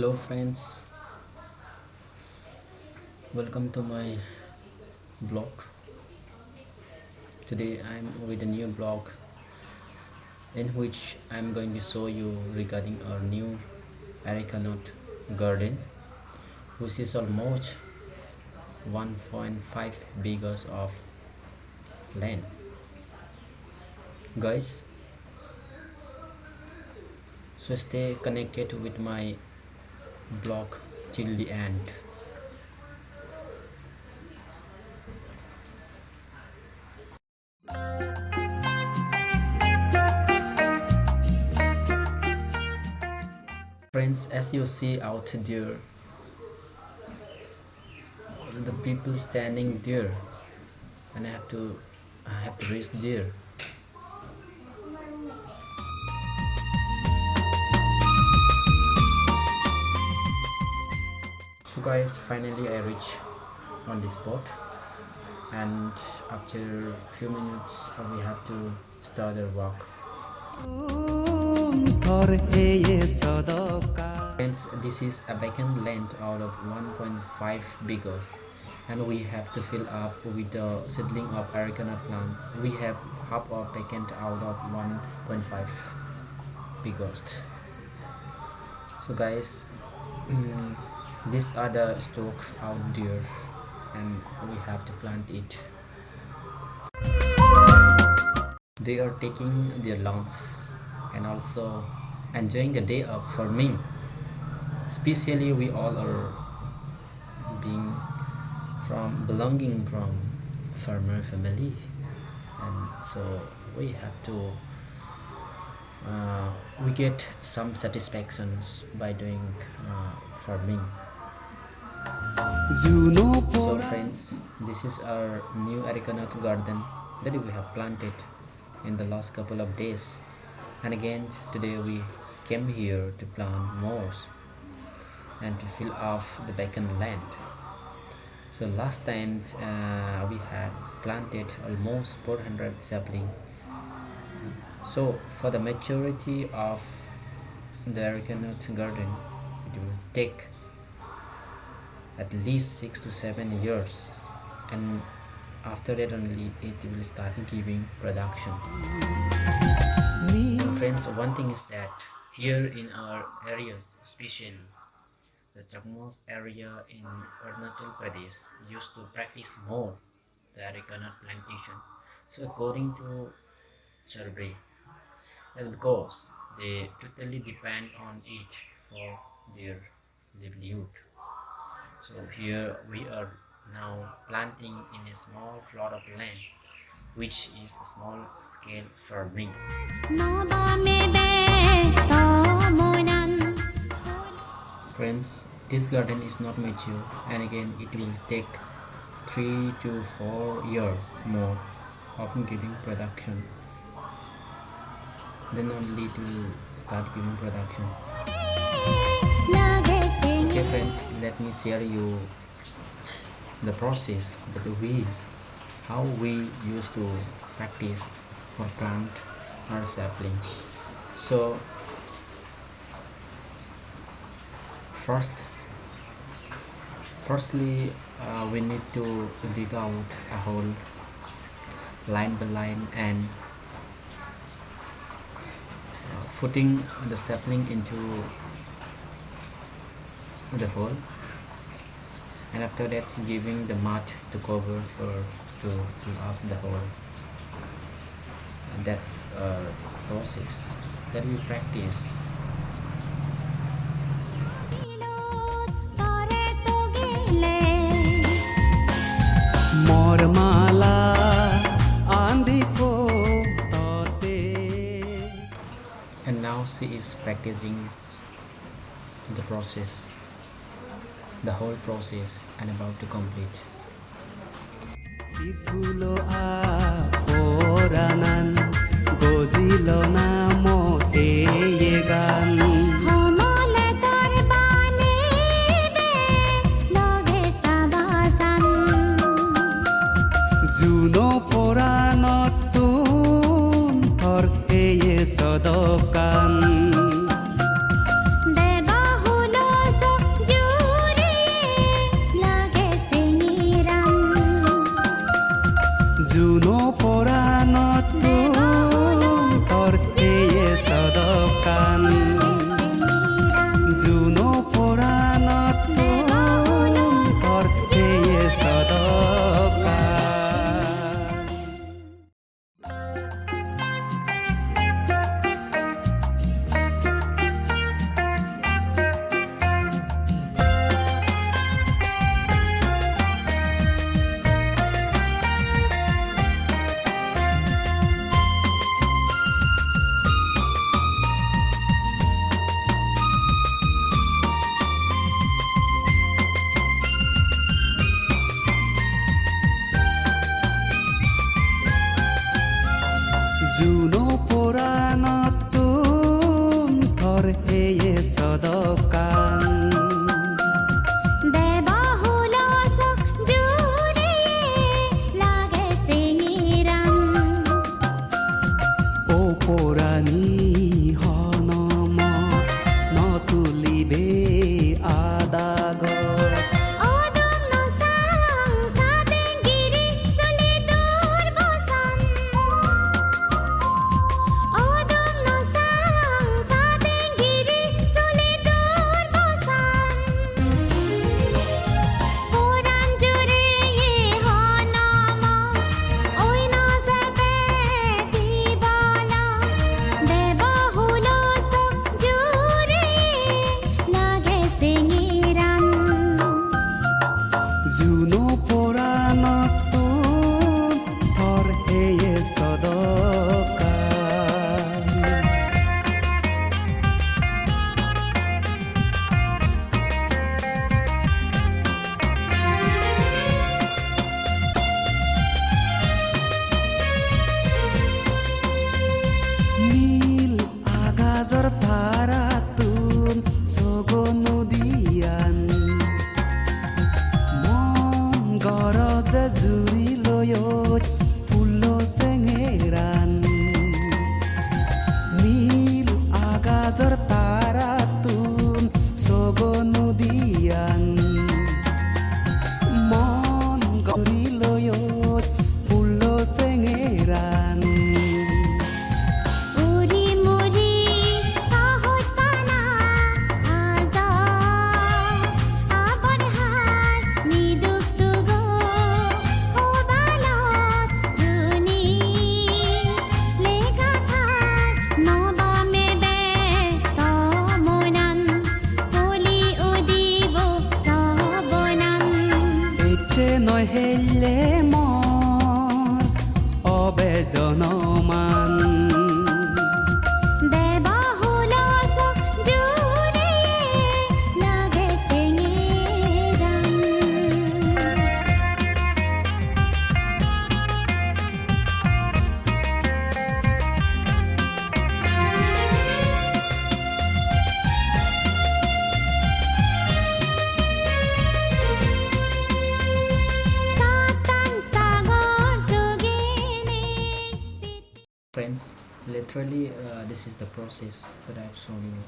Hello friends, welcome to my blog. Today I'm with a new blog in which I'm going to show you regarding our new arecanut garden, which is almost 1.5 acres of land. Guys, so stay connected with my blog till the end. Friends, as you see out there, the people standing there, and I have to reach there. So guys, finally I reach on the spot, and after few minutes we have to start our walk. Friends, this is a vacant land out of 1.5 acres, and we have to fill up with the seedling of arecanut plants. We have half of vacant out of 1.5 acres. So guys, these are the stock out there, and we have to plant it. They are taking their lunch and also enjoying the day of farming. Especially we all are being belonging from farmer family, and so we have to we get some satisfactions by doing farming. So friends, this is our new arecanut garden that we have planted in the last couple of days, and again today we came here to plant more and to fill off the vacant land. So last time we had planted almost 400 sapling. So for the maturity of the arecanut garden, it will take at least 6 to 7 years, and after that only it will start giving production. Friends, one thing is that here in our areas, especially the Chakmos area in Arunachal Pradesh, used to practice more the arecanut plantation. So according to survey, that's because they totally depend on it for their livelihood. So here we are now planting in a small plot of land, which is a small scale farming. Friends, this garden is not mature, and again it will take 3 to 4 years more of giving production. Then only it will start giving production. Okay friends, let me share you the process that how we used to practice or plant our sapling. So firstly we need to dig out a hole line by line and putting the sapling into the hole, and after that giving the mud to cover to fill up the hole. And that's a process that we practice. And now she is practicing the process, the whole process, and about to complete. জুনো পৰাণত তৰ্তেয়ে সদকান জুনো পৰাণত তৰ্তেয়ে সদকান জুনো পৰাণত তৰ্তেয়ে সদকান পৰাণী হনম নতুলিবে আদাগ জুনো পৰাণত তৰ্তেয়ে সদকান নীল আকাশৰ তাৰাটোন সগনো দিয়ান গৰজ জুৰি লৈ ফুল চেঙেৰান নীল আকাশৰ তাৰাটোন সগনো দিয়ান মন গৰি লৈ ফুল চেঙেৰান নহেলে মোৰ অবেজনমান Friends, literally this is the process that I have shown you.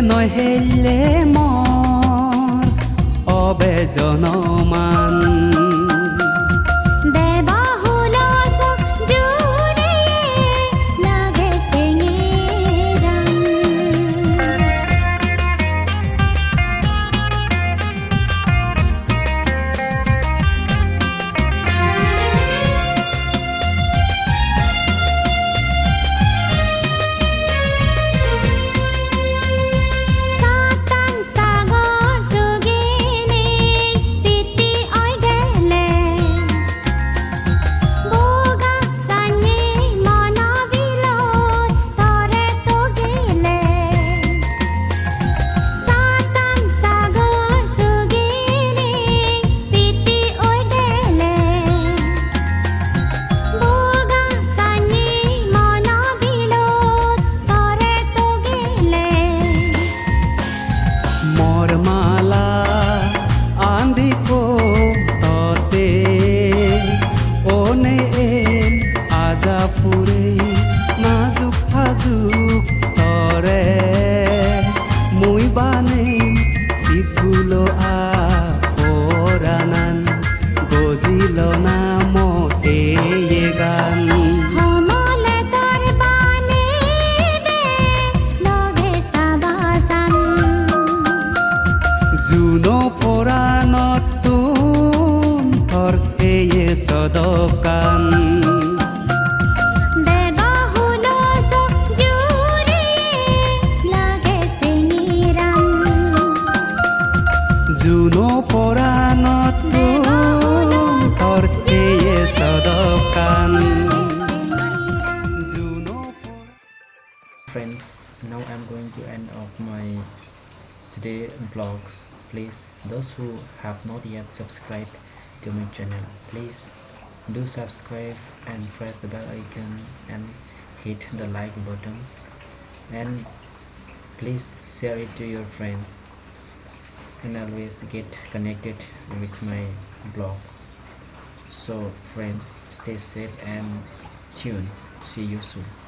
নহেলে মোৰ অবেজনমান ফুৰে নাজুক সাজুক তৰে মই বানে চিগুলো আফৰানান গজিল নামতে গান জুনো পৰাণত তুম থৰ এয়ে সদকান জুনো পৰাণত তুম থৰ এয়ে সদকান Friends, now I'm going to end of my today vlog. Please, those who have not yet subscribed to my channel, please do subscribe and press the bell icon and hit the like buttons, and please share it to your friends, and always get connected with my blog. So friends, stay safe and tuned. See you soon.